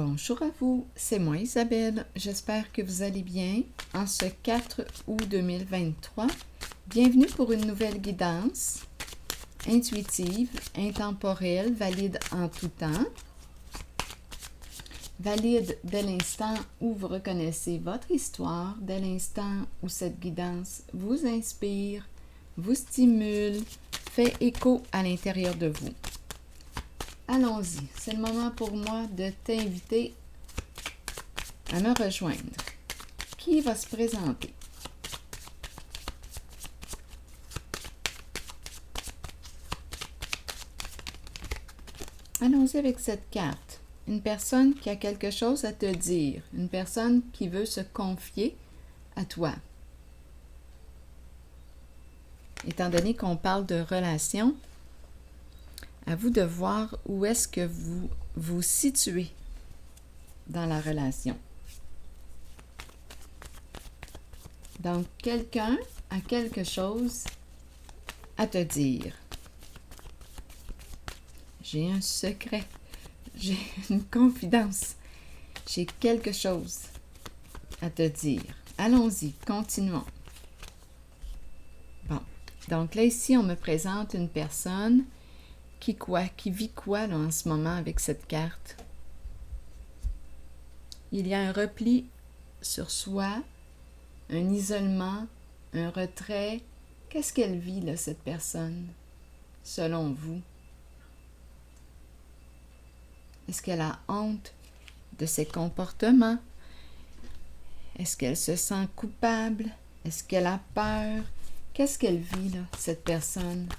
Bonjour à vous, c'est moi Isabelle. J'espère que vous allez bien en ce 4 août 2023. Bienvenue pour une nouvelle guidance intuitive, intemporelle, valide en tout temps. Valide dès l'instant où vous reconnaissez votre histoire, dès l'instant où cette guidance vous inspire, vous stimule, fait écho à l'intérieur de vous. Allons-y, c'est le moment pour moi de t'inviter à me rejoindre. Qui va se présenter? Allons-y avec cette carte. Une personne qui a quelque chose à te dire, une personne qui veut se confier à toi. Étant donné qu'on parle de relation, à vous de voir où est-ce que vous vous situez dans la relation. Donc, quelqu'un a quelque chose à te dire. J'ai un secret, j'ai une confidence, j'ai quelque chose à te dire. Allons-y, continuons. Bon, donc là ici, on me présente une personne qui vit quoi là, en ce moment avec cette carte? Il y a un repli sur soi, un isolement, un retrait. Qu'est-ce qu'elle vit là, cette personne, selon vous? Est-ce qu'elle a honte de ses comportements? Est-ce qu'elle se sent coupable? Est-ce qu'elle a peur? Qu'est-ce qu'elle vit là, cette personne?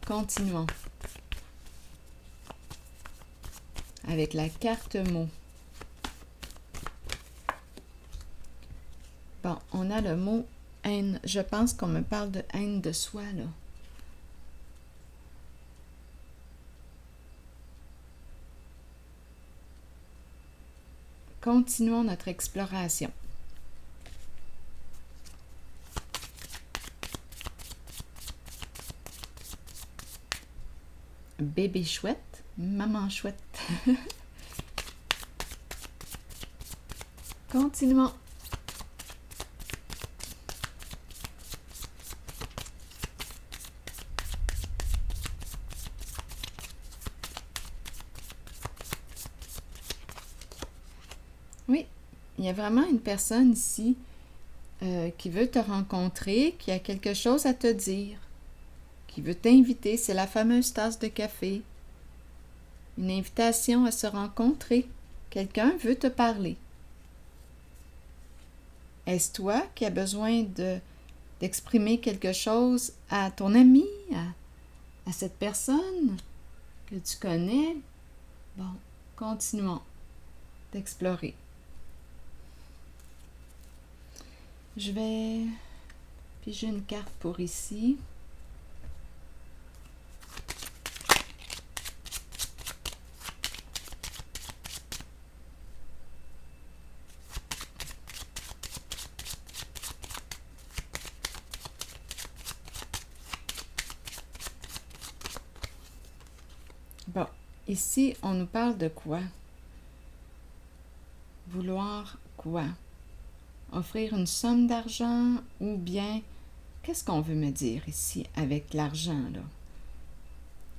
Continuons. Avec la carte mot. Bon, on a le mot haine. Je pense qu'on me parle de haine de soi, là. Continuons notre exploration. Bébé chouette, maman chouette. Continuons. Oui, il y a vraiment une personne ici qui veut te rencontrer, qui a quelque chose à te dire, qui veut t'inviter. C'est la fameuse tasse de café. Une invitation à se rencontrer. Quelqu'un veut te parler. Est-ce toi qui as besoin d'exprimer quelque chose à ton ami, à cette personne que tu connais? Bon, continuons d'explorer. Je vais piger une carte pour ici. Bon, ici, on nous parle de quoi? Vouloir quoi? Offrir une somme d'argent ou bien, qu'est-ce qu'on veut me dire ici avec l'argent, là?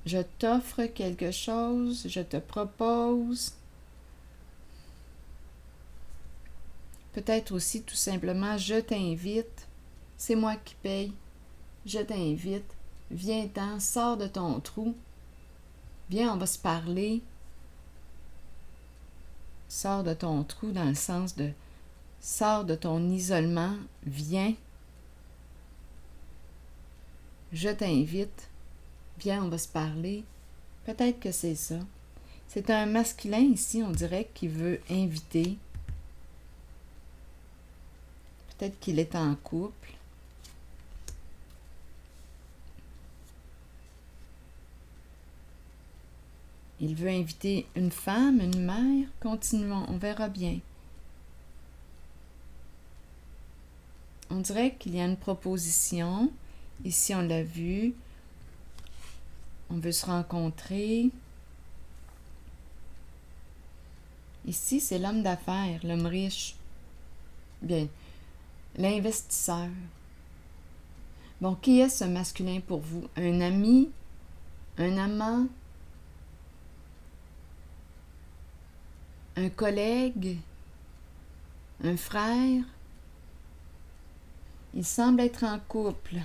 Je t'offre quelque chose, je te propose. Peut-être aussi tout simplement, je t'invite, c'est moi qui paye, je t'invite, viens-t'en, sors de ton trou, viens, on va se parler. Sors de ton trou dans le sens de sors de ton isolement, viens, je t'invite, viens, on va se parler. Peut-être que c'est ça. C'est un masculin ici, on dirait, qui veut inviter. Peut-être qu'il est en couple. Il veut inviter une femme, une mère. Continuons, on verra bien. On dirait qu'il y a une proposition. Ici, on l'a vu. On veut se rencontrer. Ici, c'est l'homme d'affaires, l'homme riche. Bien, l'investisseur. Bon, qui est ce masculin pour vous? Un ami? Un amant? Un collègue? Un frère? Il semble être en couple.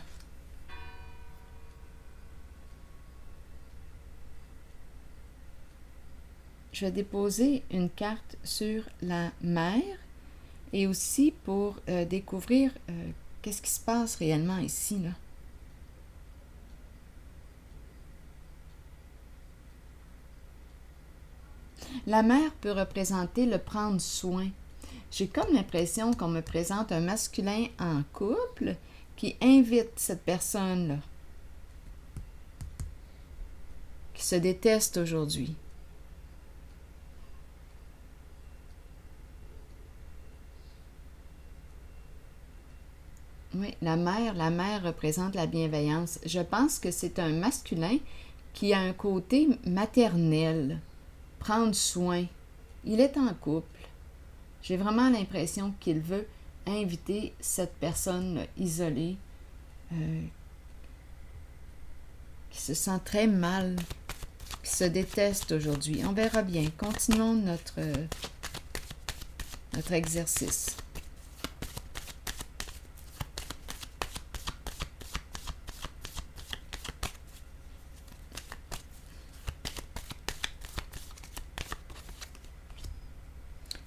Je vais déposer une carte sur la mer et aussi pour découvrir qu'est-ce qui se passe réellement ici, là. La mer peut représenter le prendre soin. J'ai comme l'impression qu'on me présente un masculin en couple qui invite cette personne-là, qui se déteste aujourd'hui. Oui, la mère représente la bienveillance. Je pense que c'est un masculin qui a un côté maternel, prendre soin. Il est en couple. J'ai vraiment l'impression qu'il veut inviter cette personne isolée qui se sent très mal, qui se déteste aujourd'hui. On verra bien. Continuons notre exercice.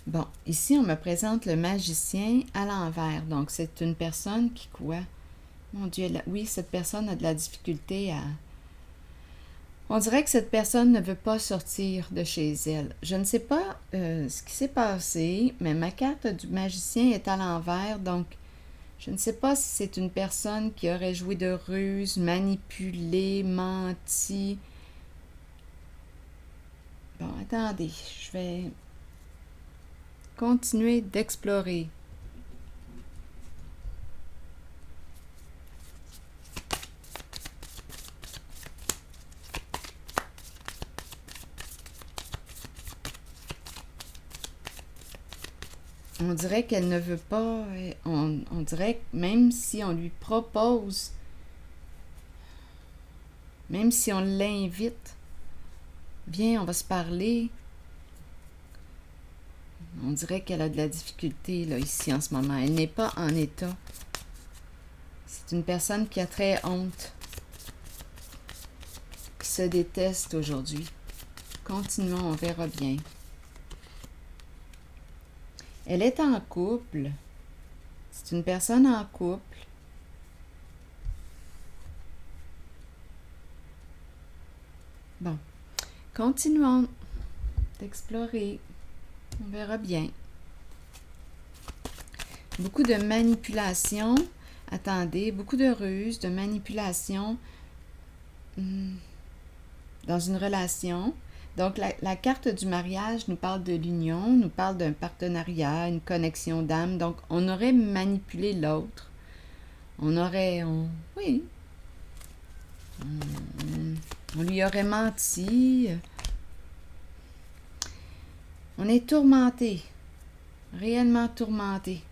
Bon, ici, on me présente le magicien à l'envers. Donc, c'est une personne qui quoi? Mon Dieu, oui, cette personne a de la difficulté à... On dirait que cette personne ne veut pas sortir de chez elle. Je ne sais pas ce qui s'est passé, mais ma carte du magicien est à l'envers. Donc, je ne sais pas si c'est une personne qui aurait joué de ruse, manipulé, menti. Bon, attendez, je vais... continuer d'explorer. On dirait qu'elle ne veut pas, on dirait que même si on lui propose, même si on l'invite, viens, on va se parler, on dirait qu'elle a de la difficulté là, ici en ce moment. Elle n'est pas en état. C'est une personne qui a très honte, qui se déteste aujourd'hui. Continuons, on verra bien. Elle est en couple. C'est une personne en couple. Bon, continuons d'explorer. On verra bien. Beaucoup de manipulation. Attendez, beaucoup de ruse, de manipulation dans une relation. Donc, la carte du mariage nous parle de l'union, nous parle d'un partenariat, une connexion d'âme. Donc, on aurait manipulé l'autre. Oui. On lui aurait menti. On est tourmenté. Réellement tourmenté.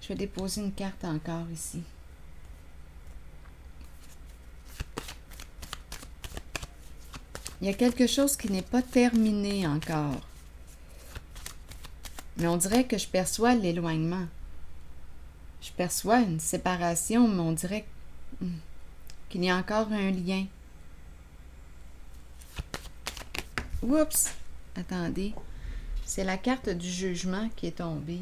Je vais déposer une carte encore ici. Il y a quelque chose qui n'est pas terminé encore. Mais on dirait que je perçois l'éloignement. Je perçois une séparation, mais on dirait qu'il y a encore un lien. Oups! Attendez. C'est la carte du jugement qui est tombée.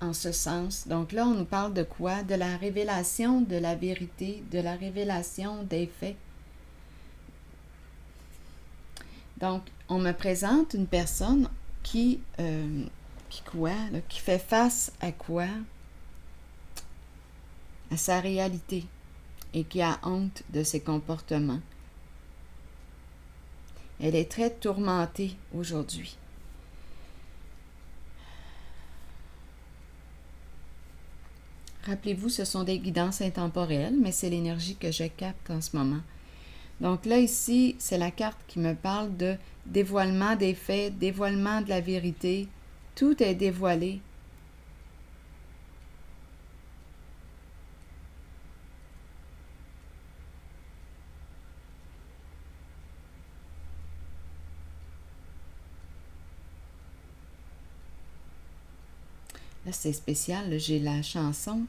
En ce sens. Donc là, on nous parle de quoi? De la révélation de la vérité, de la révélation des faits. Donc, on me présente une personne qui quoi? Là, qui fait face à quoi? À sa réalité et qui a honte de ses comportements. Elle est très tourmentée aujourd'hui. Rappelez-vous, ce sont des guidances intemporelles, mais c'est l'énergie que je capte en ce moment. Donc là, ici, c'est la carte qui me parle de dévoilement des faits, dévoilement de la vérité. Tout est dévoilé. Là, c'est spécial. J'ai la chanson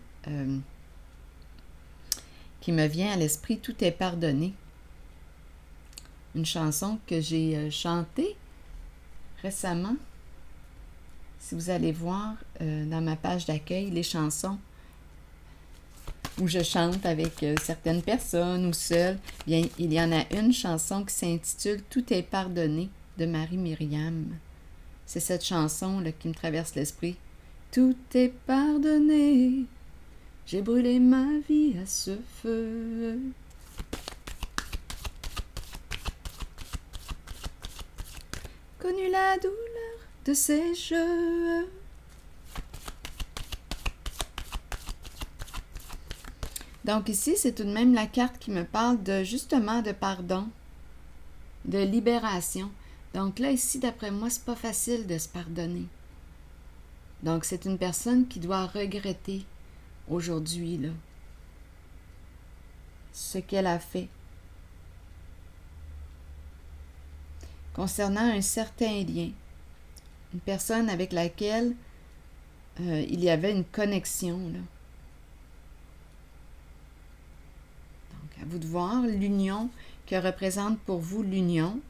qui me vient à l'esprit, Tout est pardonné. Une chanson que j'ai chantée récemment. Si vous allez voir dans ma page d'accueil, les chansons où je chante avec certaines personnes ou seule, bien, il y en a une chanson qui s'intitule « Tout est pardonné » de Marie-Myriam. C'est cette chanson là, qui me traverse l'esprit. « Tout est pardonné, j'ai brûlé ma vie à ce feu. » Connu la douleur de ces jeux. Donc ici, c'est tout de même la carte qui me parle de justement de pardon, de libération. Donc là, ici, d'après moi, c'est pas facile de se pardonner. Donc c'est une personne qui doit regretter aujourd'hui là, ce qu'elle a fait. Concernant un certain lien, une personne avec laquelle il y avait une connexion là. À vous de voir l'union que représente pour vous l'union.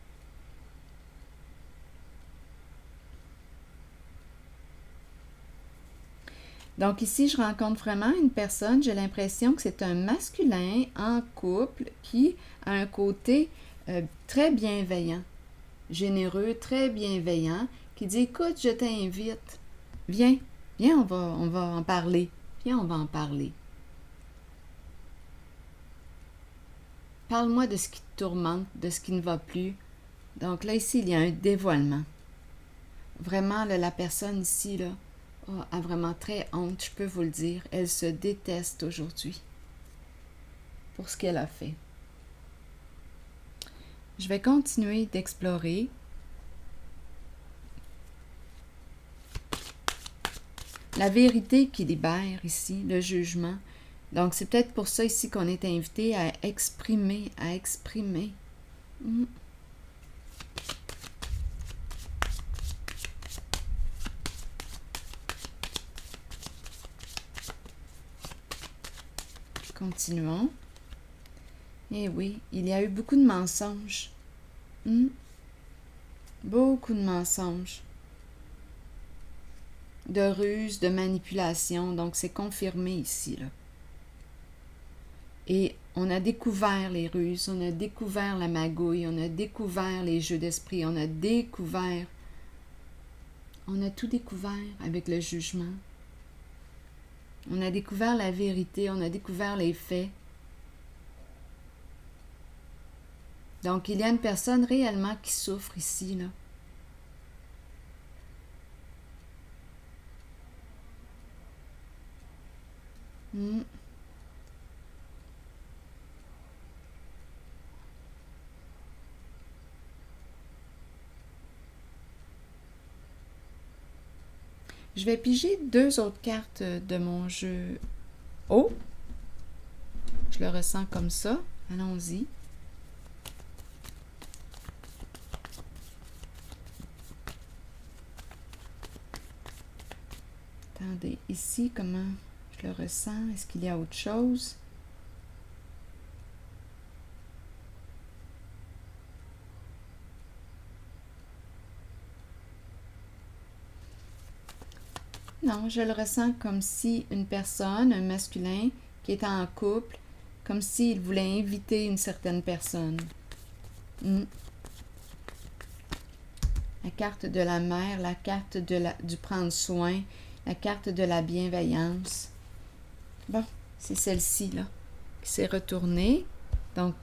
Donc ici, je rencontre vraiment une personne, j'ai l'impression que c'est un masculin en couple qui a un côté très bienveillant, généreux, très bienveillant, qui dit « Écoute, je t'invite, viens, on va en parler, viens, on va en parler. » Parle-moi de ce qui te tourmente, de ce qui ne va plus. Donc là, ici, il y a un dévoilement. Vraiment, là, la personne ici là, a vraiment très honte, je peux vous le dire. Elle se déteste aujourd'hui pour ce qu'elle a fait. Je vais continuer d'explorer. La vérité qui libère ici, le jugement. Donc, c'est peut-être pour ça ici qu'on est invité à exprimer, Continuons. Eh oui, il y a eu beaucoup de mensonges. Beaucoup de mensonges. De ruses, de manipulations. Donc, c'est confirmé ici, là. Et on a découvert les ruses, on a découvert la magouille, on a découvert les jeux d'esprit, on a tout découvert avec le jugement. On a découvert la vérité, on a découvert les faits. Donc, il y a une personne réellement qui souffre ici, là. Je vais piger 2 autres cartes de mon jeu. Oh! Je le ressens comme ça. Allons-y. Attendez, ici, comment je le ressens? Est-ce qu'il y a autre chose? Non, je le ressens comme si une personne, un masculin, qui est en couple, comme s'il voulait inviter une certaine personne. La carte de la mère, la carte du prendre soin, la carte de la bienveillance. Bon, c'est celle-ci, là, qui s'est retournée. Donc,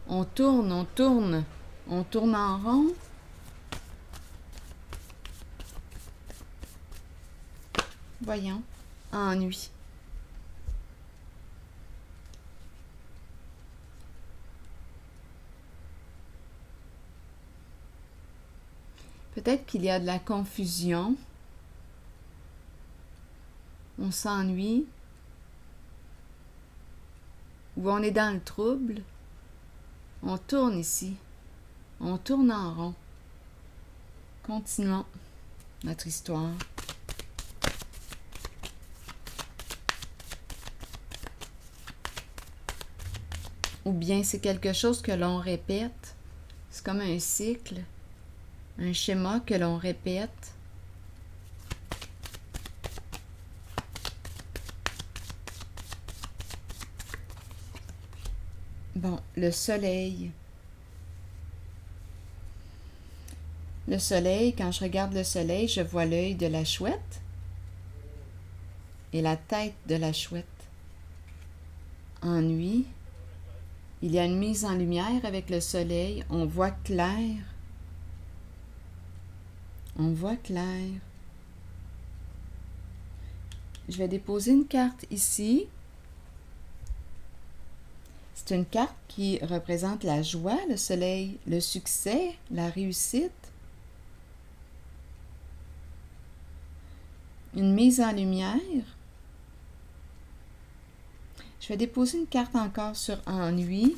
on tourne en rond. Voyons. ennui. Peut-être qu'il y a de la confusion. On s'ennuie. Ou on est dans le trouble. On tourne ici. On tourne en rond. Continuons notre histoire. Ou bien c'est quelque chose que l'on répète. C'est comme un cycle, un schéma que l'on répète. Bon, le soleil. Le soleil, quand je regarde le soleil, je vois l'œil de la chouette et la tête de la chouette. Ennui. Il y a une mise en lumière avec le soleil. On voit clair. On voit clair. Je vais déposer une carte ici. C'est une carte qui représente la joie, le soleil, le succès, la réussite. Une mise en lumière. Je vais déposer une carte encore sur ennui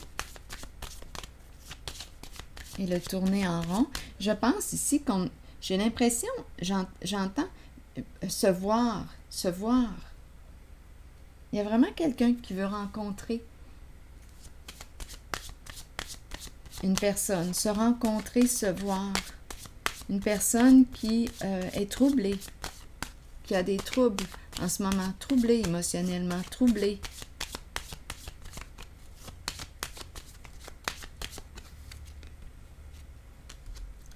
et le tourner en rond. Je pense ici qu'on... J'ai l'impression, j'entends se voir. Il y a vraiment quelqu'un qui veut rencontrer une personne, se rencontrer, se voir. Une personne qui est troublée, qui a des troubles en ce moment, troublée émotionnellement, troublée.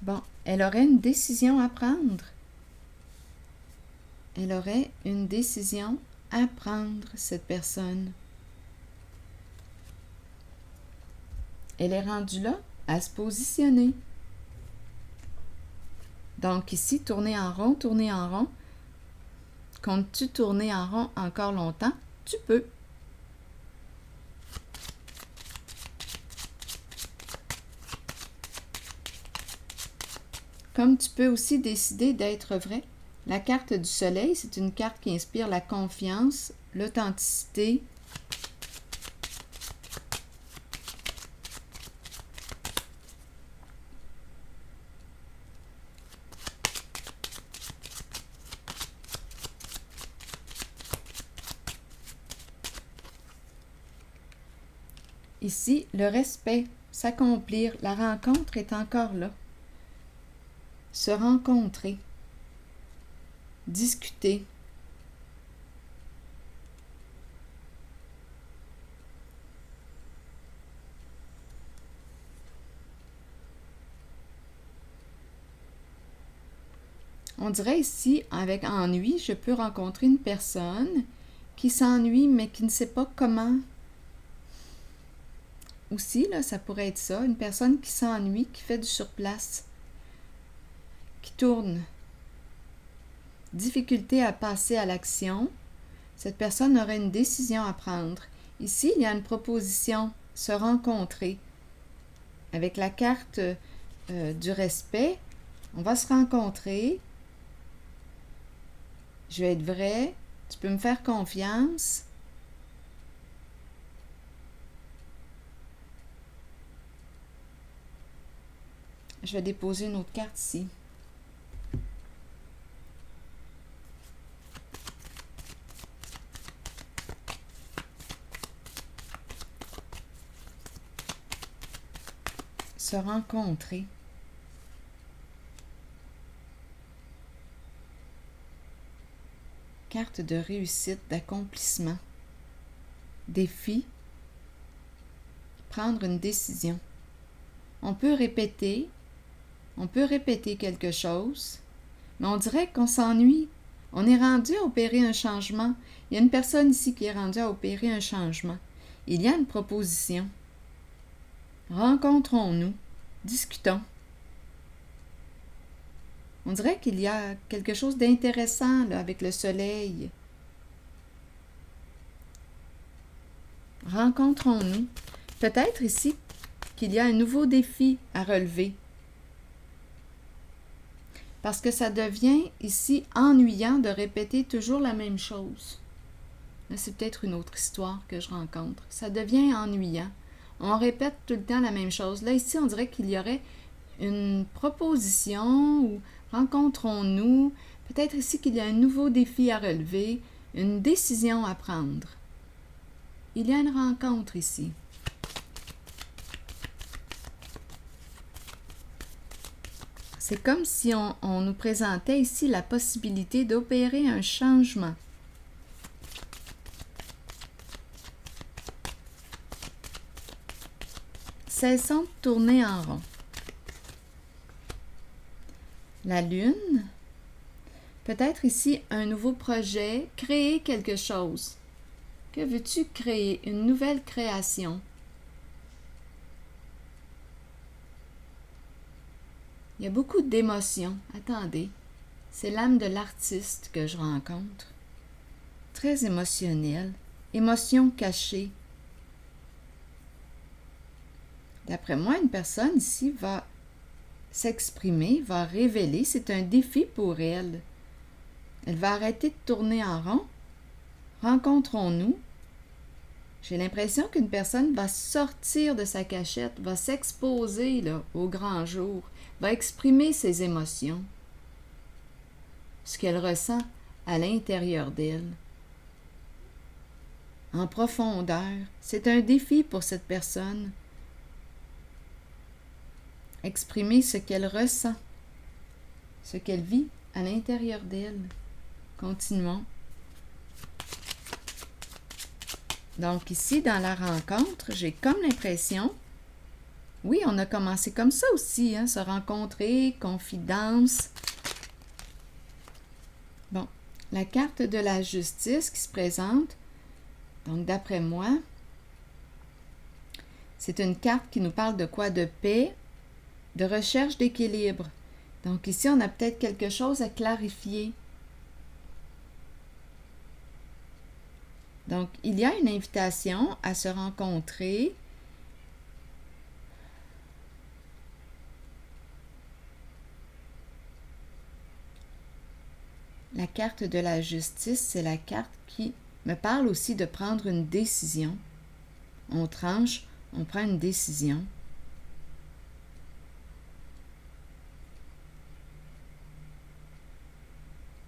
Bon, elle aurait une décision à prendre. Elle aurait une décision à prendre, cette personne. Elle est rendue là à se positionner. Donc ici, tourner en rond. Comptes-tu tourner en rond encore longtemps? Tu peux. Comme tu peux aussi décider d'être vrai. La carte du soleil, c'est une carte qui inspire la confiance, l'authenticité. Ici, le respect, s'accomplir, la rencontre est encore là. Se rencontrer, discuter. On dirait ici, avec ennui, je peux rencontrer une personne qui s'ennuie, mais qui ne sait pas comment. Aussi, là, ça pourrait être ça, une personne qui s'ennuie, qui fait du surplace, qui tourne. Difficulté à passer à l'action. Cette personne aurait une décision à prendre. Ici, il y a une proposition, se rencontrer. Avec la carte du respect, on va se rencontrer. Je vais être vrai, tu peux me faire confiance. Je vais déposer une autre carte ici. Se rencontrer. Carte de réussite, d'accomplissement. Défi. Prendre une décision. On peut répéter quelque chose, mais on dirait qu'on s'ennuie. On est rendu à opérer un changement. Il y a une personne ici qui est rendue à opérer un changement. Il y a une proposition. Rencontrons-nous, discutons. On dirait qu'il y a quelque chose d'intéressant là, avec le soleil. rencontrons-nous. Peut-être ici qu'il y a un nouveau défi à relever. Parce que ça devient ici ennuyant de répéter toujours la même chose. Là, c'est peut-être une autre histoire que je rencontre. Ça devient ennuyant. On répète tout le temps la même chose. Là, ici, on dirait qu'il y aurait une proposition ou rencontrons-nous. Peut-être ici qu'il y a un nouveau défi à relever, une décision à prendre. Il y a une rencontre ici. C'est comme si on nous présentait ici la possibilité d'opérer un changement. Cessons de tourner en rond. La Lune, peut-être ici un nouveau projet, créer quelque chose. Que veux-tu créer? Une nouvelle création. Il y a beaucoup d'émotions. Attendez, c'est l'âme de l'artiste que je rencontre. Très émotionnelle, émotion cachée. D'après moi, une personne ici va s'exprimer, va révéler. C'est un défi pour elle. Elle va arrêter de tourner en rond. Rencontrons-nous. J'ai l'impression qu'une personne va sortir de sa cachette, va s'exposer là, au grand jour, va exprimer ses émotions, ce qu'elle ressent à l'intérieur d'elle. En profondeur, c'est un défi pour cette personne. Exprimer ce qu'elle ressent, ce qu'elle vit à l'intérieur d'elle. Continuons. Donc ici, dans la rencontre, j'ai comme l'impression, oui, on a commencé comme ça aussi, se rencontrer, confidence. Bon, la carte de la justice qui se présente, donc d'après moi, c'est une carte qui nous parle de quoi? De paix, de recherche d'équilibre. Donc ici, on a peut-être quelque chose à clarifier. Donc, il y a une invitation à se rencontrer. La carte de la justice, c'est la carte qui me parle aussi de prendre une décision. On tranche, on prend une décision.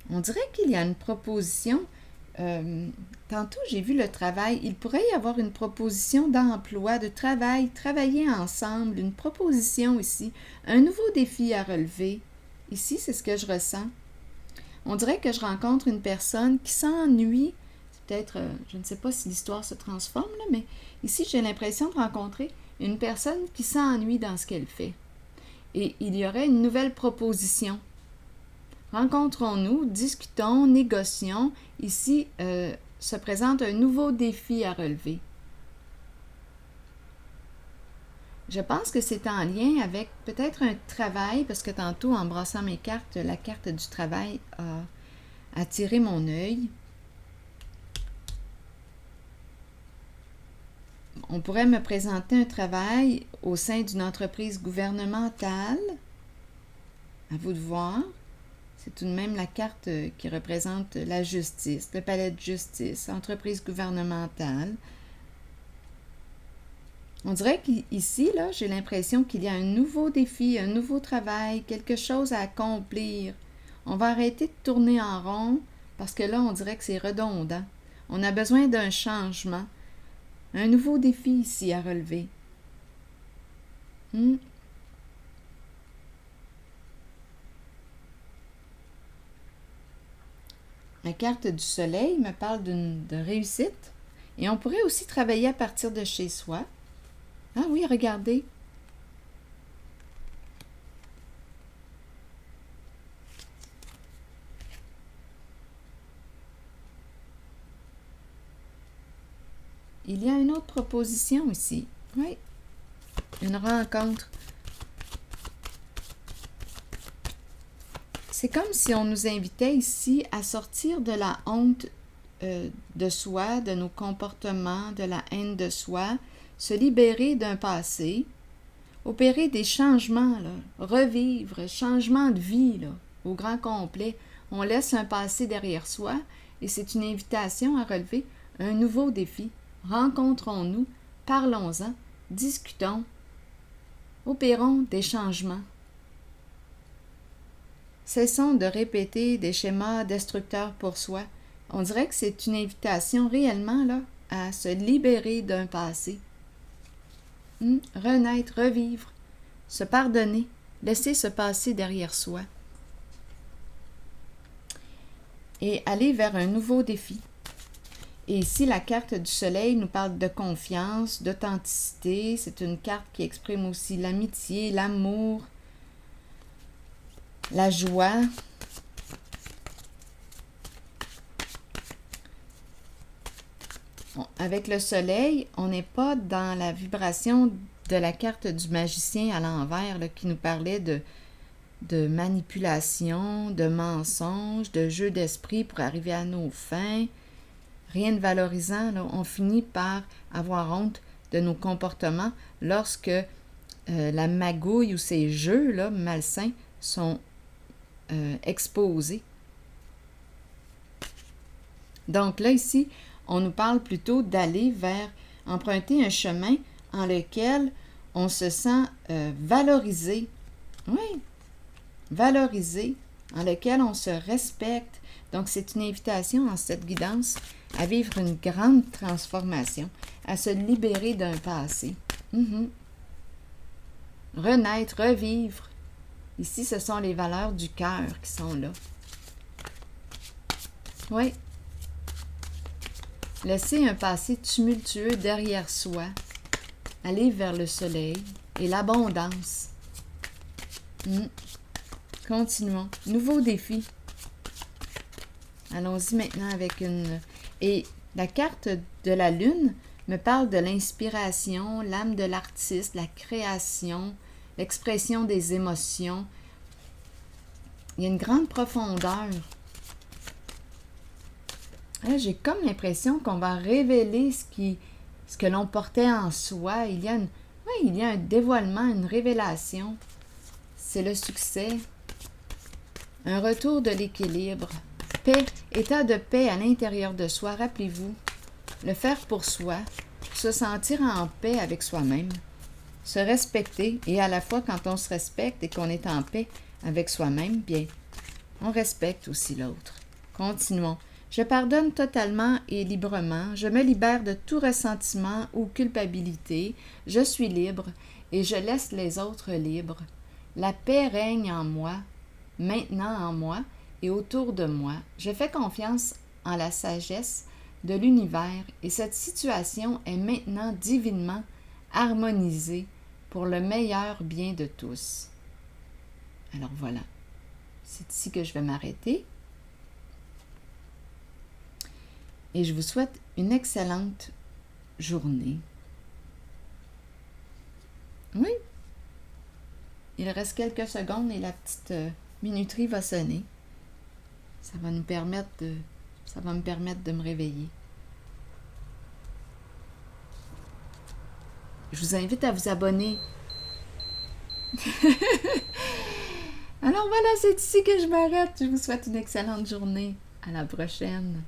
On dirait qu'il y a une proposition. Tantôt, j'ai vu le travail. Il pourrait y avoir une proposition d'emploi, de travail, travailler ensemble, une proposition ici, un nouveau défi à relever. Ici, c'est ce que je ressens. On dirait que je rencontre une personne qui s'ennuie. C'est peut-être, je ne sais pas si l'histoire se transforme, là, mais ici, j'ai l'impression de rencontrer une personne qui s'ennuie dans ce qu'elle fait. Et il y aurait une nouvelle proposition. Rencontrons-nous, discutons, négocions. Ici, se présente un nouveau défi à relever. Je pense que c'est en lien avec peut-être un travail, parce que tantôt, en brassant mes cartes, la carte du travail a attiré mon œil. On pourrait me présenter un travail au sein d'une entreprise gouvernementale. À vous de voir. C'est tout de même la carte qui représente la justice, le palais de justice, entreprise gouvernementale. On dirait qu'ici, là, j'ai l'impression qu'il y a un nouveau défi, un nouveau travail, quelque chose à accomplir. On va arrêter de tourner en rond parce que là, on dirait que c'est redondant. On a besoin d'un changement, un nouveau défi ici à relever. La carte du soleil me parle de réussite. Et on pourrait aussi travailler à partir de chez soi. Ah oui, regardez. Il y a une autre proposition ici. Oui, une rencontre. C'est comme si on nous invitait ici à sortir de la honte de soi, de nos comportements, de la haine de soi, se libérer d'un passé, opérer des changements, là, revivre, changement de vie là, au grand complet. On laisse un passé derrière soi et c'est une invitation à relever un nouveau défi. Rencontrons-nous, parlons-en, discutons, opérons des changements. Cessons de répéter des schémas destructeurs pour soi. On dirait que c'est une invitation réellement là, à se libérer d'un passé. Renaître, revivre, se pardonner, laisser ce passé derrière soi. Et aller vers un nouveau défi. Et ici, la carte du soleil nous parle de confiance, d'authenticité. C'est une carte qui exprime aussi l'amitié, l'amour, la joie. Avec le soleil, on n'est pas dans la vibration de la carte du magicien à l'envers là, qui nous parlait de manipulation, de mensonge, de jeu d'esprit pour arriver à nos fins. Rien de valorisant, là. On finit par avoir honte de nos comportements lorsque la magouille ou ces jeux-là malsains sont exposés. Donc là, ici, on nous parle plutôt d'aller vers, emprunter un chemin en lequel on se sent valorisé. Oui, valorisé, en lequel on se respecte. Donc, c'est une invitation en cette guidance à vivre une grande transformation, à se libérer d'un passé. Renaître, revivre. Ici, ce sont les valeurs du cœur qui sont là. Oui. Laisser un passé tumultueux derrière soi. Aller vers le soleil et l'abondance. Continuons. Nouveau défi. Allons-y maintenant avec une... Et la carte de la lune me parle de l'inspiration, l'âme de l'artiste, la création, l'expression des émotions. Il y a une grande profondeur. Là, j'ai comme l'impression qu'on va révéler ce que l'on portait en soi. Il y a un dévoilement, une révélation. C'est le succès. Un retour de l'équilibre. Paix, état de paix à l'intérieur de soi, rappelez-vous. Le faire pour soi, se sentir en paix avec soi-même, se respecter, et à la fois quand on se respecte et qu'on est en paix avec soi-même, bien, on respecte aussi l'autre. Continuons. Je pardonne totalement et librement, je me libère de tout ressentiment ou culpabilité, je suis libre et je laisse les autres libres. La paix règne en moi, maintenant en moi et autour de moi. Je fais confiance en la sagesse de l'univers et cette situation est maintenant divinement harmonisée pour le meilleur bien de tous. Alors voilà, c'est ici que je vais m'arrêter. Et je vous souhaite une excellente journée. Oui, il reste quelques secondes et la petite minuterie va sonner. Ça va me permettre de me réveiller. Je vous invite à vous abonner. Alors voilà, c'est ici que je m'arrête. Je vous souhaite une excellente journée. À la prochaine.